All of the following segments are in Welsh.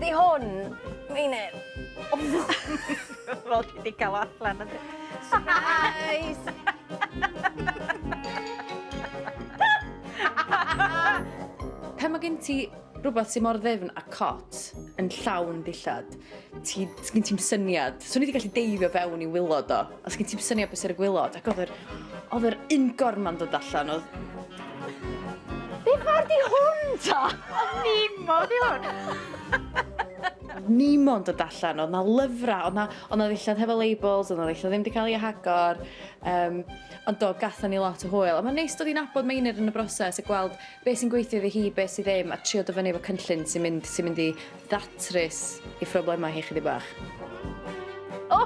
di hwn, Meinir? Fel ti wedi cael allan ydy. Syrpreis! Pan mae gen ti rhywbeth sy'n mor ddefn a cot yn llawn dillad, gen ti'n syniad. So ni wedi gallu deifio fewn I wilod o, a sgen ti'n syniad beth sy'r gwylod, ac oedd yr uncorn ma'n dod allan, oedd... Be ffordd di hwn ta? Nimo di hwn. Nimo'n dod allan, oedd na lyfra, oedd na ddillad hefo labels, oedd na ddillad ddim wedi cael ei hagor, ond do, gatho ni lot o hwyl. A mae'n neis dod i'n nabod Meinir yn y broses a gweld beth sy'n gweithio iddi hi, beth sydd ddim, a trio dyfynu efo cynllun sy'n mynd I datrys I problemau hi chydig bach. O,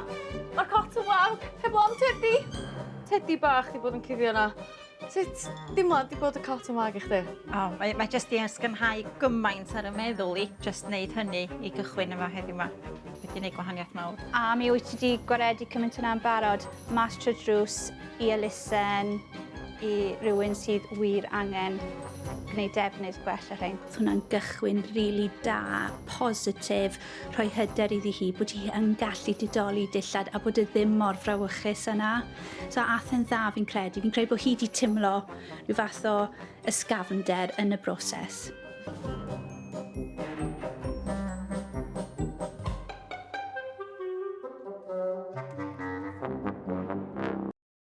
mae'r cot yn wag, heb o'n teddi. Teddi bach di bod yn cuddio na. Sut dim ond di bod y cot yn wag I chdi? O, mae jyst I ysgafnhau gymaint ar y meddwl I, jyst wneud hynny I gychwyn yma heddiw yma. Wedi gwneud gwahaniaeth mawr. A mi wyt ti wedi gwaredu cymaint yna'n barod, mas trwy drws I elusen, I rhywun sydd wir angen gwneud defnydd gwell ar hyn. Hwna'n gychwyn rili da, positif, rhoi hyder iddi hi bod hi yn gallu didoli dillad a bod y ddim mor brawychus yna. So ath yn dda fi'n credu bod hi wedi timlo rhyw fath o ysgafnder yn y broses.